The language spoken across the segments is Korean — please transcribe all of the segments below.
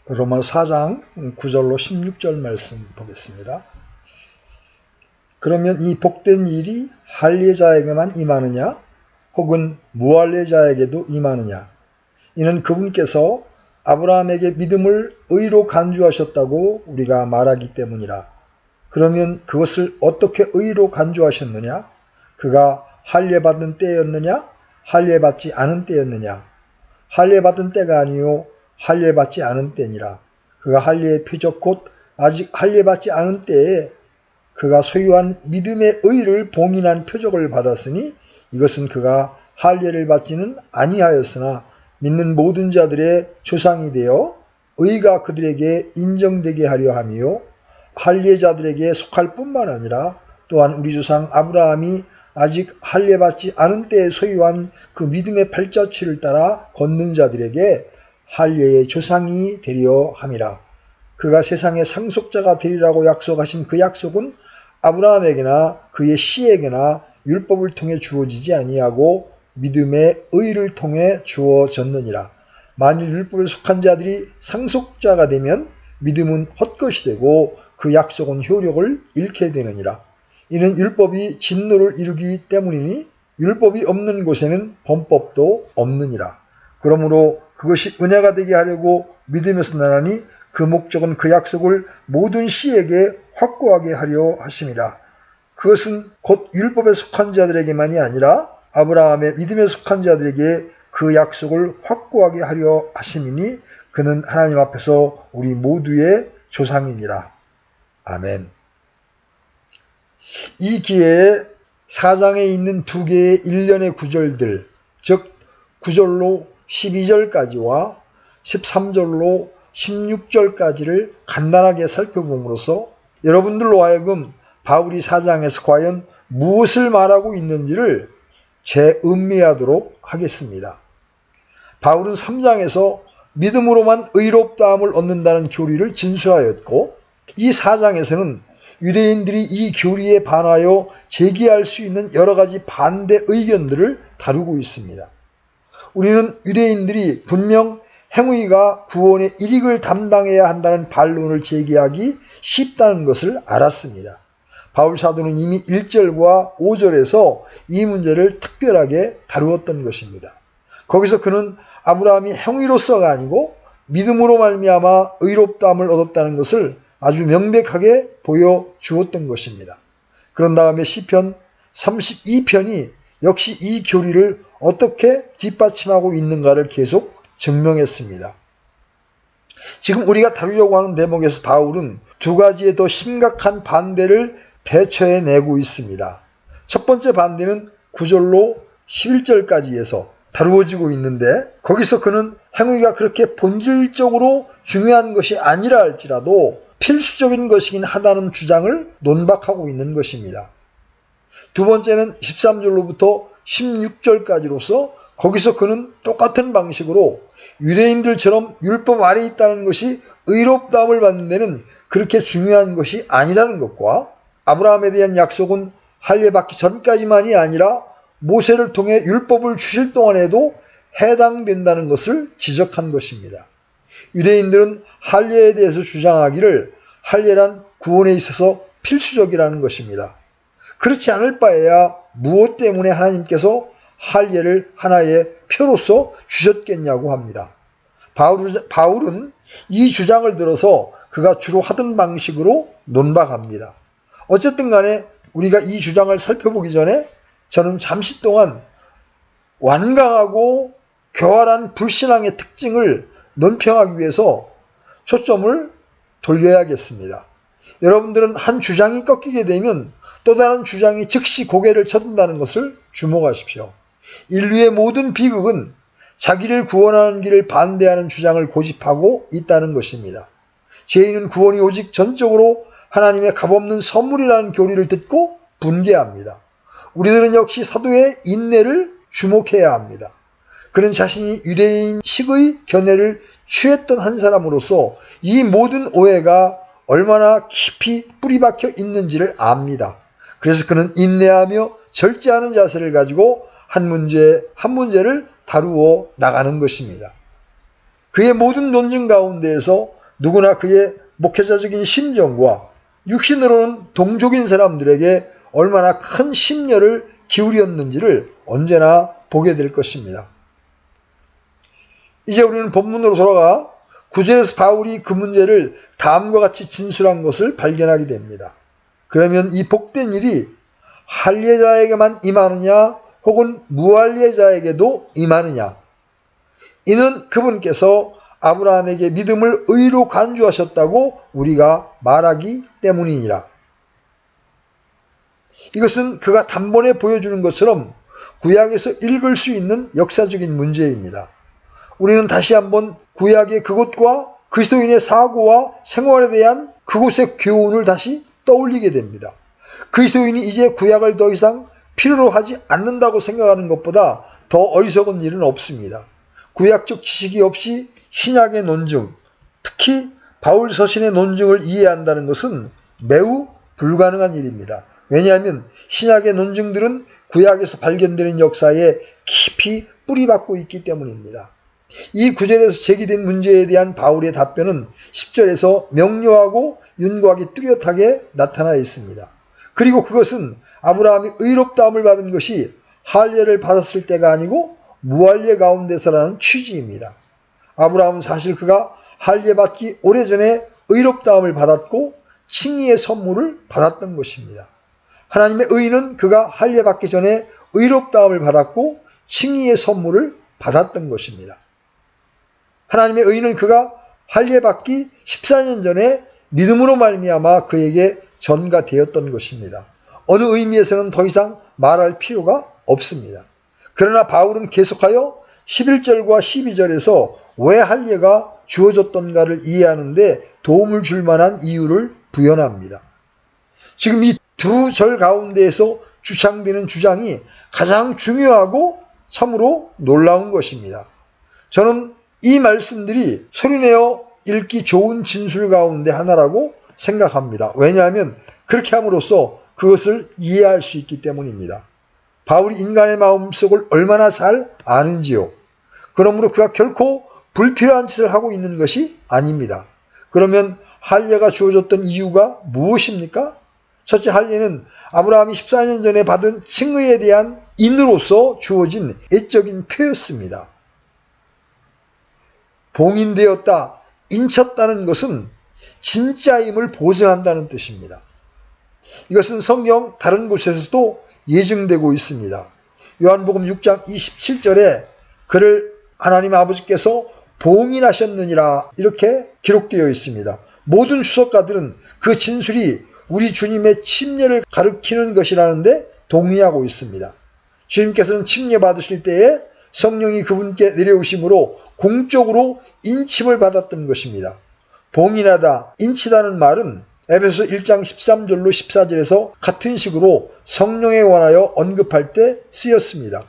로마 4장 9절로 16절 말씀 보겠습니다. 그러면 이 복된 일이 할례자에게만 임하느냐 혹은 무할례자에게도 임하느냐, 이는 그분께서 아브라함에게 믿음을 의로 간주하셨다고 우리가 말하기 때문이라. 그러면 그것을 어떻게 의로 간주하셨느냐? 그가 할례받은 때였느냐 할례받지 않은 때였느냐? 할례받은 때가 아니요 할례받지 않은 때니라. 그가 할례의 표적 곧 아직 할례받지 않은 때에 그가 소유한 믿음의 의를 봉인한 표적을 받았으니, 이것은 그가 할례를 받지는 아니하였으나 믿는 모든 자들의 조상이 되어 의가 그들에게 인정되게 하려 하며, 할례자들에게 속할 뿐만 아니라 또한 우리 조상 아브라함이 아직 할례받지 않은 때에 소유한 그 믿음의 팔자취를 따라 걷는 자들에게 할례의 조상이 되려 함이라. 그가 세상의 상속자가 되리라고 약속하신 그 약속은 아브라함에게나 그의 씨에게나 율법을 통해 주어지지 아니하고 믿음의 의를 통해 주어졌느니라. 만일 율법에 속한 자들이 상속자가 되면 믿음은 헛것이 되고 그 약속은 효력을 잃게 되느니라. 이는 율법이 진노를 이루기 때문이니 율법이 없는 곳에는 범법도 없느니라. 그러므로 그것이 은혜가 되게 하려고 믿음에서 나나니 그 목적은 그 약속을 모든 씨에게 확고하게 하려 하심이라. 그것은 곧 율법에 속한 자들에게만이 아니라 아브라함의 믿음에 속한 자들에게 그 약속을 확고하게 하려 하심이니, 그는 하나님 앞에서 우리 모두의 조상이니라. 아멘. 이 기회에 4장에 있는 두 개의 일련의 구절들, 즉 9절로 12절까지와 13절로 16절까지를 간단하게 살펴봄으로써 여러분들로 하여금 바울이 4장에서 과연 무엇을 말하고 있는지를 재음미하도록 하겠습니다. 바울은 3장에서 믿음으로만 의롭다함을 얻는다는 교리를 진술하였고, 이 4장에서는 유대인들이 이 교리에 반하여 제기할 수 있는 여러 가지 반대 의견들을 다루고 있습니다. 우리는 유대인들이 분명 행위가 구원의 일익을 담당해야 한다는 반론을 제기하기 쉽다는 것을 알았습니다. 바울 사도는 이미 1절과 5절에서 이 문제를 특별하게 다루었던 것입니다. 거기서 그는 아브라함이 행위로서가 아니고 믿음으로 말미암아 의롭다함을 얻었다는 것을 아주 명백하게 보여주었던 것입니다. 그런 다음에 시편 32편이 역시 이 교리를 어떻게 뒷받침하고 있는가를 계속 증명했습니다. 지금 우리가 다루려고 하는 대목에서 바울은 두 가지의 더 심각한 반대를 대처해내고 있습니다. 첫 번째 반대는 9절로 11절까지에서 다루어지고 있는데, 거기서 그는 행위가 그렇게 본질적으로 중요한 것이 아니라 할지라도 필수적인 것이긴 하다는 주장을 논박하고 있는 것입니다. 두 번째는 13절로부터 16절까지로서 거기서 그는 똑같은 방식으로 유대인들처럼 율법 아래 있다는 것이 의롭다함을 받는 데는 그렇게 중요한 것이 아니라는 것과 아브라함에 대한 약속은 할례받기 전까지만이 아니라 모세를 통해 율법을 주실 동안에도 해당된다는 것을 지적한 것입니다. 유대인들은 할례에 대해서 주장하기를 할례란 구원에 있어서 필수적이라는 것입니다. 그렇지 않을 바에야 무엇 때문에 하나님께서 할례를 하나의 표로서 주셨겠냐고 합니다. 바울은 이 주장을 들어서 그가 주로 하던 방식으로 논박합니다. 어쨌든 간에 우리가 이 주장을 살펴보기 전에 저는 잠시 동안 완강하고 교활한 불신앙의 특징을 논평하기 위해서 초점을 돌려야겠습니다. 여러분들은 한 주장이 꺾이게 되면 또 다른 주장이 즉시 고개를 쳐든다는 것을 주목하십시오. 인류의 모든 비극은 자기를 구원하는 길을 반대하는 주장을 고집하고 있다는 것입니다. 죄인은 구원이 오직 전적으로 하나님의 값없는 선물이라는 교리를 듣고 분개합니다. 우리들은 역시 사도의 인내를 주목해야 합니다. 그는 자신이 유대인식의 견해를 취했던 한 사람으로서 이 모든 오해가 얼마나 깊이 뿌리박혀 있는지를 압니다. 그래서 그는 인내하며 절제하는 자세를 가지고 한 문제를 다루어 나가는 것입니다. 그의 모든 논증 가운데에서 누구나 그의 목회자적인 심정과 육신으로는 동족인 사람들에게 얼마나 큰 심려를 기울였는지를 언제나 보게 될 것입니다. 이제 우리는 본문으로 돌아가 9절에서 바울이 그 문제를 다음과 같이 진술한 것을 발견하게 됩니다. 그러면 이 복된 일이 할례자에게만 임하느냐 혹은 무할례자에게도 임하느냐? 이는 그분께서 아브라함에게 믿음을 의로 간주하셨다고 우리가 말하기 때문이니라. 이것은 그가 단번에 보여주는 것처럼 구약에서 읽을 수 있는 역사적인 문제입니다. 우리는 다시 한번 구약의 그것과 그리스도인의 사고와 생활에 대한 그곳의 교훈을 다시 떠올리게 됩니다. 그리스도인이 이제 구약을 더 이상 필요로 하지 않는다고 생각하는 것보다 더 어리석은 일은 없습니다. 구약적 지식이 없이 신약의 논증, 특히 바울 서신의 논증을 이해한다는 것은 매우 불가능한 일입니다. 왜냐하면 신약의 논증들은 구약에서 발견되는 역사에 깊이 뿌리박고 있기 때문입니다. 이 구절에서 제기된 문제에 대한 바울의 답변은 10절에서 명료하고 윤곽이 뚜렷하게 나타나 있습니다. 그리고 그것은 아브라함이 의롭다함을 받은 것이 할례를 받았을 때가 아니고 무할례 가운데서라는 취지입니다. 아브라함은 사실 그가 할례 받기 오래전에 의롭다함을 받았고 칭의의 선물을 받았던 것입니다. 하나님의 의는 그가 할례 받기 전에 의롭다함을 받았고 칭의의 선물을 받았던 것입니다. 하나님의 의는 그가 할례 받기 14년 전에 믿음으로 말미암아 그에게 전가되었던 것입니다. 어느 의미에서는 더 이상 말할 필요가 없습니다. 그러나 바울은 계속하여 11절과 12절에서 왜 할례가 주어졌던가를 이해하는 데 도움을 줄 만한 이유를 부연합니다. 지금 이 두 절 가운데에서 주창되는 주장이 가장 중요하고 참으로 놀라운 것입니다. 저는 이 말씀들이 소리내어 읽기 좋은 진술 가운데 하나라고 생각합니다. 왜냐하면 그렇게 함으로써 그것을 이해할 수 있기 때문입니다. 바울이 인간의 마음속을 얼마나 잘 아는지요. 그러므로 그가 결코 불필요한 짓을 하고 있는 것이 아닙니다. 그러면 할례가 주어졌던 이유가 무엇입니까? 첫째, 할례는 아브라함이 14년 전에 받은 칭의에 대한 인으로서 주어진 애적인 표였습니다. 봉인되었다, 인쳤다는 것은 진짜임을 보증한다는 뜻입니다. 이것은 성경 다른 곳에서도 예증되고 있습니다. 요한복음 6장 27절에 그를 하나님 아버지께서 봉인하셨느니라 이렇게 기록되어 있습니다. 모든 주석가들은 그 진술이 우리 주님의 침례를 가리키는 것이라는데 동의하고 있습니다. 주님께서는 침례 받으실 때에 성령이 그분께 내려오심으로 공적으로 인침을 받았던 것입니다. 봉인하다, 인치다는 말은 에베소 1장 13절로 14절에서 같은 식으로 성령에 관하여 언급할 때 쓰였습니다.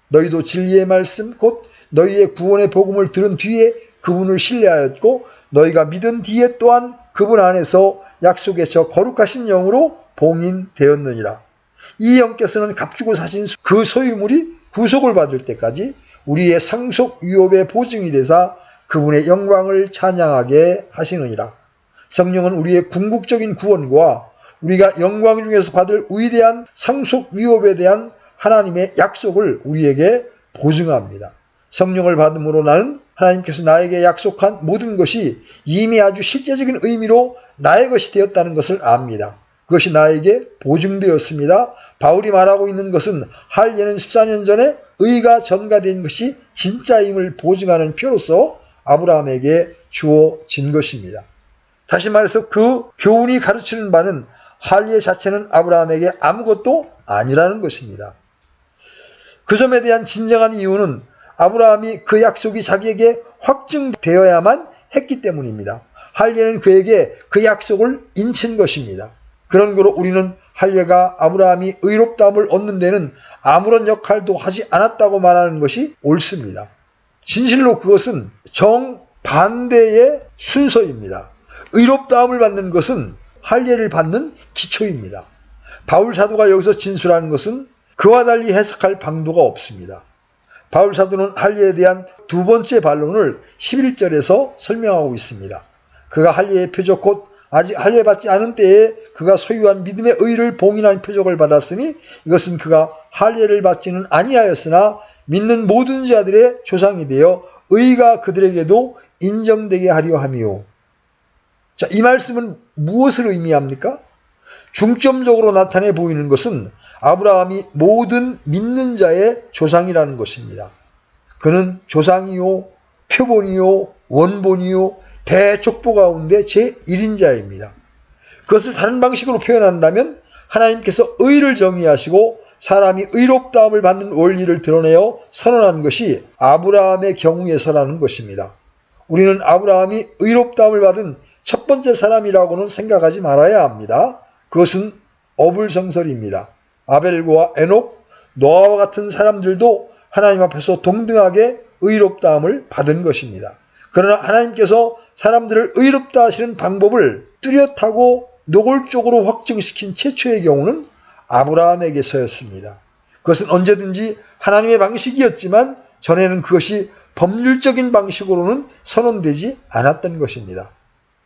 너희도 진리의 말씀 곧 너희의 구원의 복음을 들은 뒤에 그분을 신뢰하였고 너희가 믿은 뒤에 또한 그분 안에서 약속의 저 거룩하신 영으로 봉인되었느니라. 이 영께서는 값주고 사신 그 소유물이 구속을 받을 때까지 우리의 상속 유업의 보증이 되사 그분의 영광을 찬양하게 하시느니라. 성령은 우리의 궁극적인 구원과 우리가 영광 중에서 받을 위대한 상속 위업에 대한 하나님의 약속을 우리에게 보증합니다. 성령을 받음으로 나는 하나님께서 나에게 약속한 모든 것이 이미 아주 실제적인 의미로 나의 것이 되었다는 것을 압니다. 그것이 나에게 보증되었습니다. 바울이 말하고 있는 것은 할례는 14년 전에 의가 전가된 것이 진짜임을 보증하는 표로서 아브라함에게 주어진 것입니다. 다시 말해서 그 교훈이 가르치는 바는 할례 자체는 아브라함에게 아무것도 아니라는 것입니다. 그 점에 대한 진정한 이유는 아브라함이 그 약속이 자기에게 확증되어야만 했기 때문입니다. 할례는 그에게 그 약속을 인친 것입니다. 그런 거로 우리는 할례가 아브라함이 의롭다함을 얻는 데는 아무런 역할도 하지 않았다고 말하는 것이 옳습니다. 진실로 그것은 정반대의 순서입니다. 의롭다함을 받는 것은 할례를 받는 기초입니다. 바울 사도가 여기서 진술하는 것은 그와 달리 해석할 방도가 없습니다. 바울 사도는 할례에 대한 두 번째 반론을 11절에서 설명하고 있습니다. 그가 할례의 표적 곧 아직 할례 받지 않은 때에 그가 소유한 믿음의 의를 봉인한 표적을 받았으니 이것은 그가 할례를 받지는 아니하였으나 믿는 모든 자들의 조상이 되어 의가 그들에게도 인정되게 하려 함이요. 자, 이 말씀은 무엇을 의미합니까? 중점적으로 나타내 보이는 것은 아브라함이 모든 믿는 자의 조상이라는 것입니다. 그는 조상이요, 표본이요, 원본이요, 대족보 가운데 제1인자입니다. 그것을 다른 방식으로 표현한다면 하나님께서 의를 정의하시고 사람이 의롭다함을 받는 원리를 드러내어 선언한 것이 아브라함의 경우에서라는 것입니다. 우리는 아브라함이 의롭다함을 받은 첫 번째 사람이라고는 생각하지 말아야 합니다. 그것은 어불성설입니다. 아벨과 에녹, 노아와 같은 사람들도 하나님 앞에서 동등하게 의롭다함을 받은 것입니다. 그러나 하나님께서 사람들을 의롭다 하시는 방법을 뚜렷하고 노골적으로 확증시킨 최초의 경우는 아브라함에게서였습니다. 그것은 언제든지 하나님의 방식이었지만 전에는 그것이 법률적인 방식으로는 선언되지 않았던 것입니다.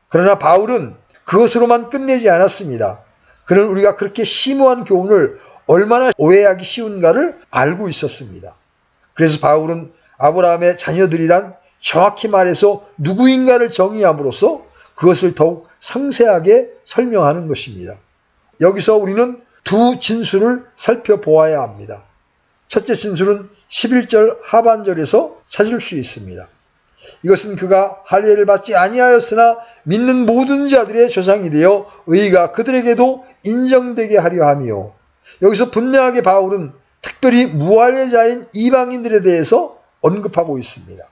그러나 바울은 그것으로만 끝내지 않았습니다. 그는 우리가 그렇게 심오한 교훈을 얼마나 오해하기 쉬운가를 알고 있었습니다. 그래서 바울은 아브라함의 자녀들이란 정확히 말해서 누구인가를 정의함으로써 그것을 더욱 상세하게 설명하는 것입니다. 여기서 우리는 두 진술을 살펴보아야 합니다. 첫째 진술은 11절 하반절에서 찾을 수 있습니다. 이것은 그가 할례를 받지 아니하였으나 믿는 모든 자들의 조상이 되어 의가 그들에게도 인정되게 하려 함이요. 여기서 분명하게 바울은 특별히 무할례자인 이방인들에 대해서 언급하고 있습니다.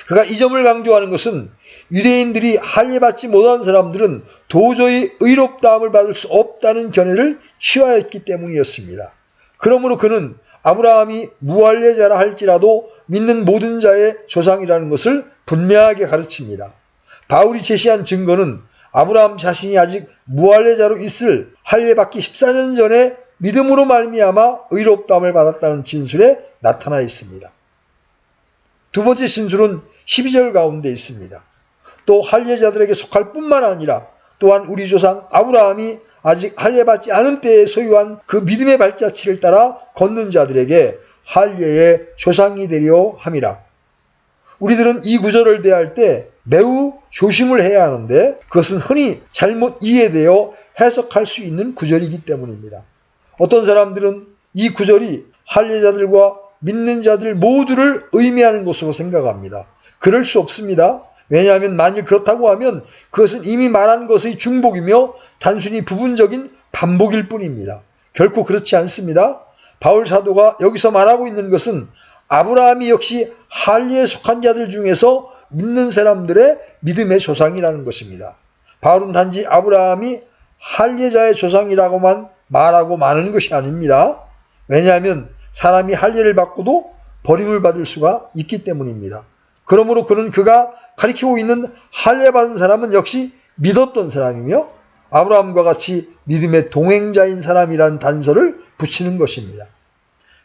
그가 이 점을 강조하는 것은 유대인들이 할례 받지 못한 사람들은 도저히 의롭다함을 받을 수 없다는 견해를 취하였기 때문이었습니다. 그러므로 그는 아브라함이 무할례자라 할지라도 믿는 모든 자의 조상이라는 것을 분명하게 가르칩니다. 바울이 제시한 증거는 아브라함 자신이 아직 무할례자로 있을 할례 받기 14년 전에 믿음으로 말미암아 의롭다함을 받았다는 진술에 나타나 있습니다. 두 번째 진술은 12절 가운데 있습니다. 또 할례자들에게 속할 뿐만 아니라 또한 우리 조상 아브라함이 아직 할례 받지 않은 때에 소유한 그 믿음의 발자취를 따라 걷는 자들에게 할례의 조상이 되려 함이라. 우리들은 이 구절을 대할 때 매우 조심을 해야 하는데 그것은 흔히 잘못 이해되어 해석할 수 있는 구절이기 때문입니다. 어떤 사람들은 이 구절이 할례자들과 믿는 자들 모두를 의미하는 것으로 생각합니다. 그럴 수 없습니다. 왜냐하면 만일 그렇다고 하면 그것은 이미 말한 것의 중복이며 단순히 부분적인 반복일 뿐입니다. 결코 그렇지 않습니다. 바울 사도가 여기서 말하고 있는 것은 아브라함이 역시 할례에 속한 자들 중에서 믿는 사람들의 믿음의 조상이라는 것입니다. 바울은 단지 아브라함이 할례자의 조상이라고만 말하고 마는 것이 아닙니다. 왜냐하면 사람이 할례를 받고도 버림을 받을 수가 있기 때문입니다. 그러므로 그는 그가 가리키고 있는 할례 받은 사람은 역시 믿었던 사람이며 아브라함과 같이 믿음의 동행자인 사람이라는 단서를 붙이는 것입니다.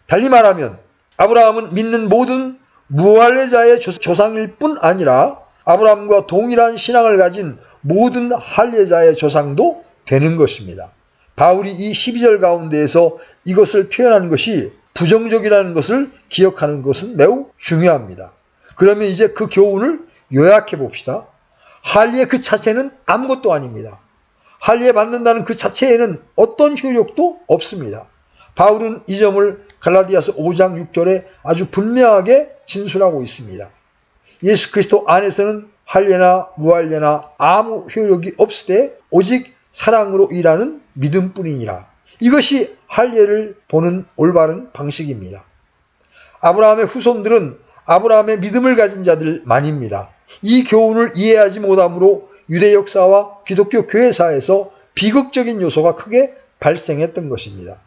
달리 말하면 아브라함은 믿는 모든 무할례자의 조상일 뿐 아니라 아브라함과 동일한 신앙을 가진 모든 할례자의 조상도 되는 것입니다. 바울이 이 12절 가운데에서 이것을 표현한 것이 부정적이라는 것을 기억하는 것은 매우 중요합니다. 그러면 이제 그 교훈을 요약해 봅시다. 할례 그 자체는 아무것도 아닙니다. 할례 받는다는 그 자체에는 어떤 효력도 없습니다. 바울은 이 점을 갈라디아서 5장 6절에 아주 분명하게 진술하고 있습니다. 예수 그리스도 안에서는 할례나 무할례나 아무 효력이 없으되 오직 사랑으로 일하는 믿음뿐이니라. 이것이 할례를 보는 올바른 방식입니다. 아브라함의 후손들은 아브라함의 믿음을 가진 자들만입니다. 이 교훈을 이해하지 못함으로 유대 역사와 기독교 교회사에서 비극적인 요소가 크게 발생했던 것입니다.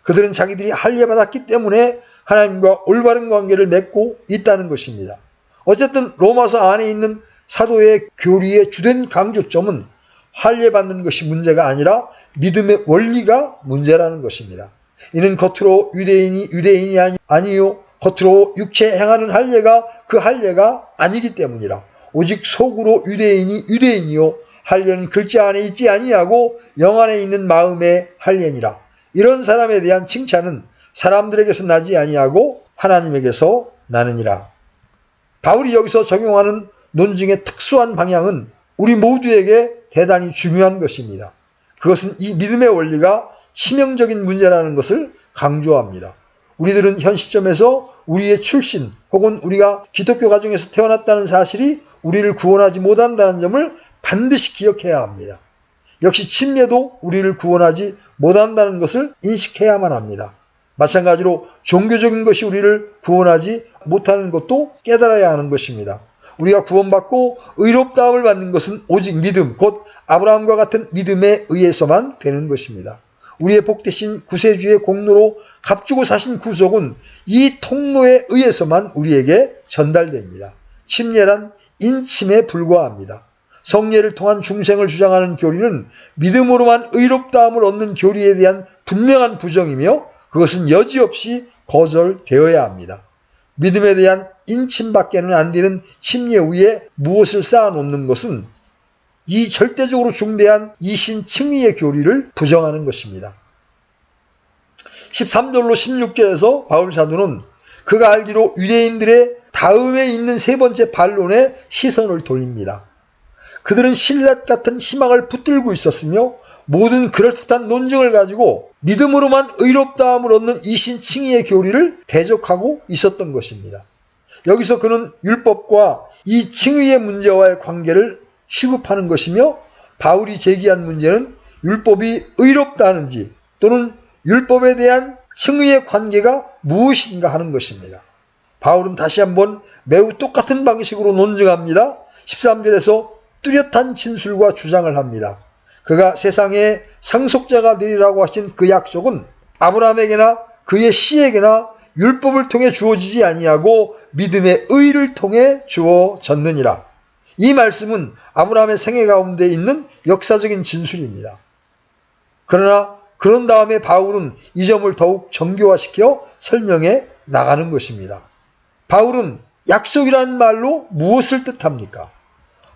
그들은 자기들이 할례 받았기 때문에 하나님과 올바른 관계를 맺고 있다는 것입니다. 어쨌든 로마서 안에 있는 사도의 교리의 주된 강조점은 할례 받는 것이 문제가 아니라 믿음의 원리가 문제라는 것입니다. 이는 겉으로 유대인이 아니요 겉으로 육체 행하는 할례가 그 할례가 아니기 때문이라. 오직 속으로 유대인이 유대인이요 할례는 글자 안에 있지 아니하고 영 안에 있는 마음에 할례니라. 이런 사람에 대한 칭찬은 사람들에게서 나지 아니하고 하나님에게서 나느니라. 바울이 여기서 적용하는 논증의 특수한 방향은 우리 모두에게 대단히 중요한 것입니다. 그것은 이 믿음의 원리가 치명적인 문제라는 것을 강조합니다. 우리들은 현 시점에서 우리의 출신 혹은 우리가 기독교 가정에서 태어났다는 사실이 우리를 구원하지 못한다는 점을 반드시 기억해야 합니다. 역시 침례도 우리를 구원하지 못한다는 것을 인식해야만 합니다. 마찬가지로 종교적인 것이 우리를 구원하지 못하는 것도 깨달아야 하는 것입니다. 우리가 구원받고 의롭다함을 받는 것은 오직 믿음, 곧 아브라함과 같은 믿음에 의해서만 되는 것입니다. 우리의 복되신 구세주의 공로로 값주고 사신 구속은 이 통로에 의해서만 우리에게 전달됩니다. 침례란 인침에 불과합니다. 성례를 통한 중생을 주장하는 교리는 믿음으로만 의롭다함을 얻는 교리에 대한 분명한 부정이며 그것은 여지없이 거절되어야 합니다. 믿음에 대한 인침밖에는 안 되는 침례 위에 무엇을 쌓아놓는 것은 이 절대적으로 중대한 이신 칭의의 교리를 부정하는 것입니다. 13절로 16절에서 바울 사도는 그가 알기로 유대인들의 다음에 있는 세 번째 반론에 시선을 돌립니다. 그들은 신라 같은 희망을 붙들고 있었으며 모든 그럴듯한 논증을 가지고 믿음으로만 의롭다함을 얻는 이신 칭의의 교리를 대적하고 있었던 것입니다. 여기서 그는 율법과 이 칭의의 문제와의 관계를 취급하는 것이며 바울이 제기한 문제는 율법이 의롭다는지 또는 율법에 대한 칭의의 관계가 무엇인가 하는 것입니다. 바울은 다시 한번 매우 똑같은 방식으로 논증합니다. 13절에서 뚜렷한 진술과 주장을 합니다. 그가 세상에 상속자가 되리라고 하신 그 약속은 아브라함에게나 그의 씨에게나 율법을 통해 주어지지 아니하고 믿음의 의를 통해 주어졌느니라. 이 말씀은 아브라함의 생애 가운데 있는 역사적인 진술입니다. 그러나 그런 다음에 바울은 이 점을 더욱 정교화시켜 설명해 나가는 것입니다. 바울은 약속이라는 말로 무엇을 뜻합니까?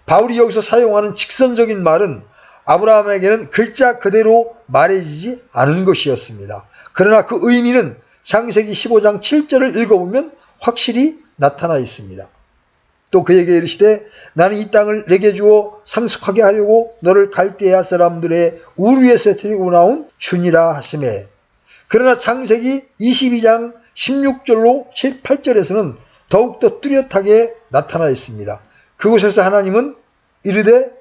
바울이 여기서 사용하는 직선적인 말은 아브라함에게는 글자 그대로 말해지지 않은 것이었습니다. 그러나 그 의미는 창세기 15장 7절을 읽어보면 확실히 나타나 있습니다. 또 그에게 이르시되 나는 이 땅을 내게 주어 상속하게 하려고 너를 갈대아 사람들의 우르에서 데리고 나온 주니라 하시매. 그러나 창세기 22장 16절로 8절에서는 더욱더 뚜렷하게 나타나 있습니다. 그곳에서 하나님은 이르되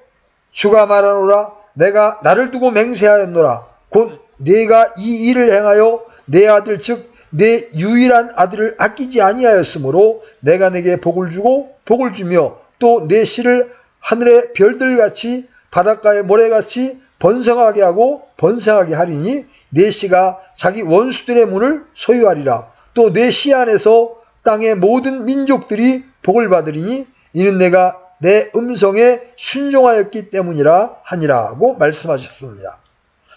주가 말하노라 내가 나를 두고 맹세하였노라 곧 네가 이 일을 행하여 내 아들 즉 내 유일한 아들을 아끼지 아니하였으므로 내가 내게 복을 주고 복을 주며 또 내 씨를 하늘의 별들같이 바닷가의 모래같이 번성하게 하고 번성하게 하리니 내 씨가 자기 원수들의 문을 소유하리라. 또 내 씨 안에서 땅의 모든 민족들이 복을 받으리니 이는 내가 내 음성에 순종하였기 때문이라 하니라고 말씀하셨습니다.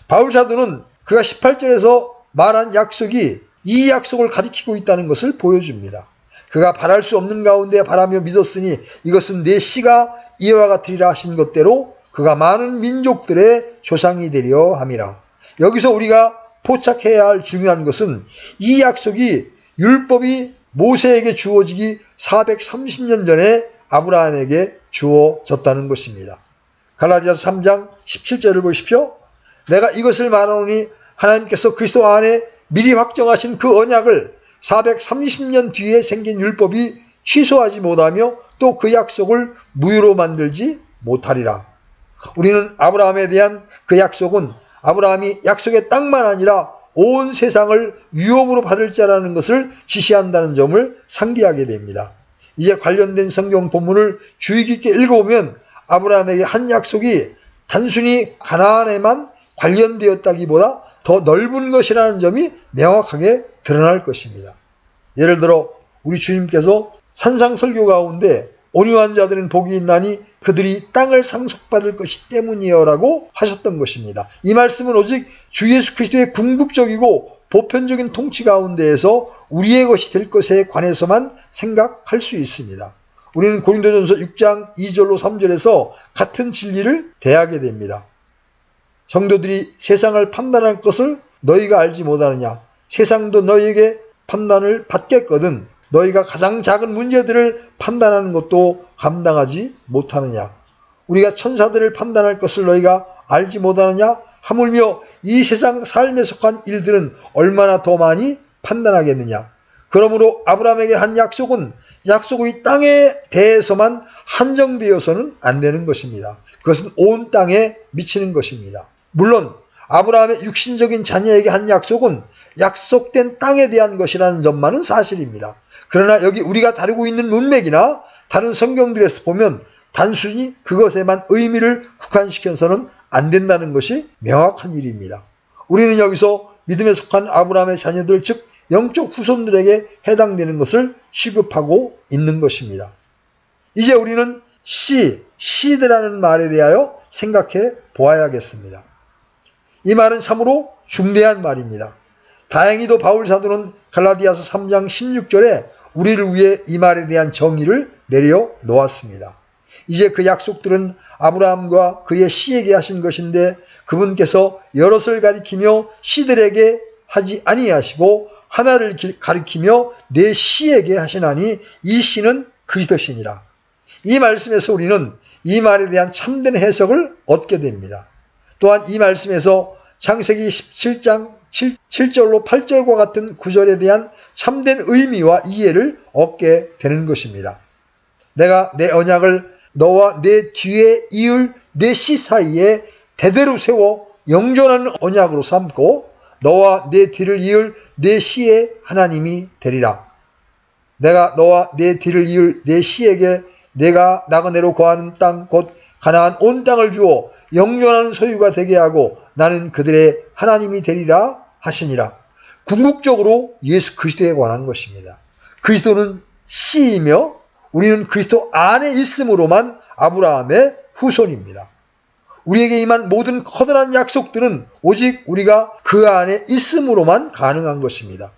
바울 사도는 그가 18절에서 말한 약속이 이 약속을 가리키고 있다는 것을 보여줍니다. 그가 바랄 수 없는 가운데 바라며 믿었으니 이것은 내 씨가 이와 같으리라 하신 것대로 그가 많은 민족들의 조상이 되려 함이라. 여기서 우리가 포착해야 할 중요한 것은 이 약속이 율법이 모세에게 주어지기 430년 전에 아브라함에게 주어졌다는 것입니다. 갈라디아서 3장 17절을 보십시오. 내가 이것을 말하노니 하나님께서 그리스도 안에 미리 확정하신 그 언약을 430년 뒤에 생긴 율법이 취소하지 못하며 또 그 약속을 무효로 만들지 못하리라. 우리는 아브라함에 대한 그 약속은 아브라함이 약속의 땅만 아니라 온 세상을 유업으로 받을 자라는 것을 지시한다는 점을 상기하게 됩니다. 이에 관련된 성경 본문을 주의 깊게 읽어보면 아브라함에게 한 약속이 단순히 가나안에만 관련되었다기보다 더 넓은 것이라는 점이 명확하게 드러날 것입니다. 예를 들어 우리 주님께서 산상설교 가운데 온유한 자들은 복이 있나니 그들이 땅을 상속받을 것이 때문이여라고 하셨던 것입니다. 이 말씀은 오직 주 예수 그리스도의 궁극적이고 보편적인 통치 가운데에서 우리의 것이 될 것에 관해서만 생각할 수 있습니다. 우리는 고린도전서 6장 2절로 3절에서 같은 진리를 대하게 됩니다. 성도들이 세상을 판단할 것을 너희가 알지 못하느냐? 세상도 너희에게 판단을 받겠거든 너희가 가장 작은 문제들을 판단하는 것도 감당하지 못하느냐? 우리가 천사들을 판단할 것을 너희가 알지 못하느냐? 하물며 이 세상 삶에 속한 일들은 얼마나 더 많이 판단하겠느냐? 그러므로 아브라함에게 한 약속은 약속의 땅에 대해서만 한정되어서는 안 되는 것입니다. 그것은 온 땅에 미치는 것입니다. 물론 아브라함의 육신적인 자녀에게 한 약속은 약속된 땅에 대한 것이라는 점만은 사실입니다. 그러나 여기 우리가 다루고 있는 문맥이나 다른 성경들에서 보면 단순히 그것에만 의미를 국한시켜서는 안 된다는 것이 명확한 일입니다. 우리는 여기서 믿음에 속한 아브라함의 자녀들 즉 영적 후손들에게 해당되는 것을 취급하고 있는 것입니다. 이제 우리는 시드라는 말에 대하여 생각해 보아야겠습니다. 이 말은 참으로 중대한 말입니다. 다행히도 바울 사도는 갈라디아서 3장 16절에 우리를 위해 이 말에 대한 정의를 내려놓았습니다. 이제 그 약속들은 아브라함과 그의 씨에게 하신 것인데 그분께서 여럿을 가리키며 씨들에게 하지 아니하시고 하나를 가리키며 내 씨에게 하시나니 이 씨는 그리스도시니라. 이 말씀에서 우리는 이 말에 대한 참된 해석을 얻게 됩니다. 또한 이 말씀에서 창세기 17장 7절로 8절과 같은 구절에 대한 참된 의미와 이해를 얻게 되는 것입니다. 내가 내 언약을 너와 내 뒤에 이을 내 씨 사이에 대대로 세워 영존하는 언약으로 삼고 너와 내 뒤를 이을 내 씨의 하나님이 되리라. 내가 너와 내 뒤를 이을 내 씨에게 내가 나그네로 거하는 땅 곧 가나안 온 땅을 주어 영존하는 소유가 되게 하고 나는 그들의 하나님이 되리라 하시니라. 궁극적으로 예수 그리스도에 관한 것입니다. 그리스도는 씨이며 우리는 그리스도 안에 있음으로만 아브라함의 후손입니다. 우리에게 임한 모든 커다란 약속들은 오직 우리가 그 안에 있음으로만 가능한 것입니다.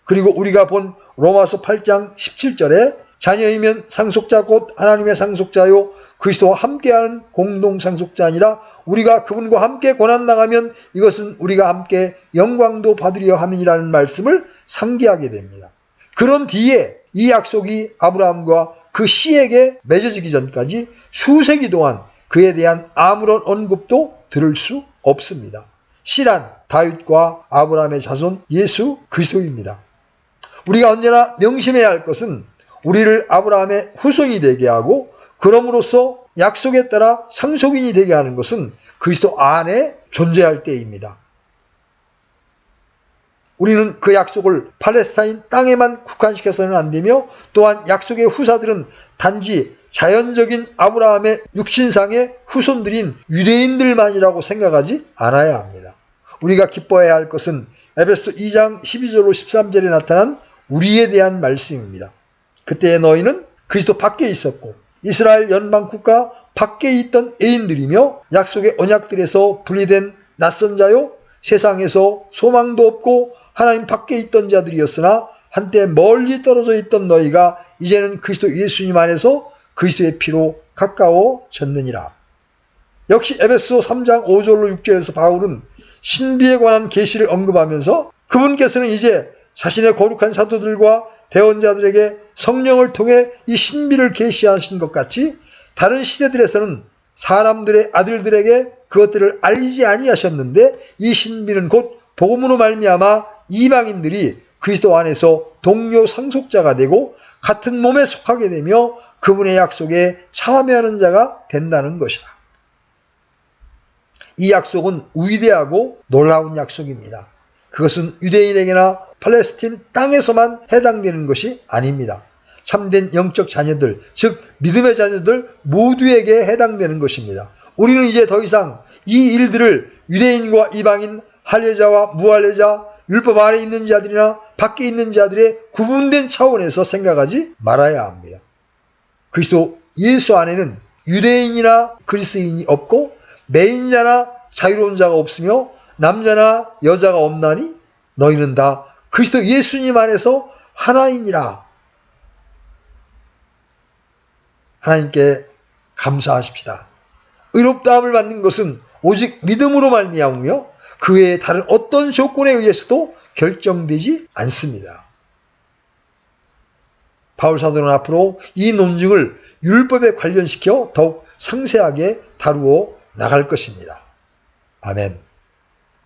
그리고 우리가 본 로마서 8장 17절에 자녀이면 상속자 곧 하나님의 상속자요 그리스도와 함께하는 공동 상속자 아니라 우리가 그분과 함께 고난당하면 이것은 우리가 함께 영광도 받으려 함이라는 말씀을 상기하게 됩니다. 그런 뒤에 이 약속이 아브라함과 그 씨에게 맺어지기 전까지 수세기 동안 그에 대한 아무런 언급도 들을 수 없습니다. 씨란 다윗과 아브라함의 자손 예수 그리스도입니다. 우리가 언제나 명심해야 할 것은 우리를 아브라함의 후손이 되게 하고 그럼으로써 약속에 따라 상속인이 되게 하는 것은 그리스도 안에 존재할 때입니다. 우리는 그 약속을 팔레스타인 땅에만 국한시켜서는 안 되며 또한 약속의 후사들은 단지 자연적인 아브라함의 육신상의 후손들인 유대인들만이라고 생각하지 않아야 합니다. 우리가 기뻐해야 할 것은 에베소 2장 12절로 13절에 나타난 우리에 대한 말씀입니다. 그때의 너희는 그리스도 밖에 있었고 이스라엘 연방 국가 밖에 있던 애인들이며 약속의 언약들에서 분리된 낯선 자요 세상에서 소망도 없고 하나님 밖에 있던 자들이었으나 한때 멀리 떨어져 있던 너희가 이제는 그리스도 예수님 안에서 그리스도의 피로 가까워졌느니라. 역시 에베소 3장 5절로 6절에서 바울은 신비에 관한 계시를 언급하면서 그분께서는 이제 자신의 거룩한 사도들과 대언자들에게 성령을 통해 이 신비를 계시하신 것 같이 다른 시대들에서는 사람들의 아들들에게 그것들을 알리지 아니하셨는데 이 신비는 곧 복음으로 말미암아 이방인들이 그리스도 안에서 동료 상속자가 되고 같은 몸에 속하게 되며 그분의 약속에 참여하는 자가 된다는 것이라. 이 약속은 위대하고 놀라운 약속입니다. 그것은 유대인에게나 팔레스틴 땅에서만 해당되는 것이 아닙니다. 참된 영적 자녀들, 즉 믿음의 자녀들 모두에게 해당되는 것입니다. 우리는 이제 더 이상 이 일들을 유대인과 이방인, 할례자와 무할례자, 율법 아래 있는 자들이나 밖에 있는 자들의 구분된 차원에서 생각하지 말아야 합니다. 그리스도 예수 안에는 유대인이나 그리스인이 없고 매인자나 자유로운 자가 없으며 남자나 여자가 없나니 너희는 다 그리스도 예수님 안에서 하나이니라. 하나님께 감사하십시다. 의롭다함을 받는 것은 오직 믿음으로 말미암으며 그 외에 다른 어떤 조건에 의해서도 결정되지 않습니다. 바울 사도는 앞으로 이 논증을 율법에 관련시켜 더욱 상세하게 다루어 나갈 것입니다. 아멘.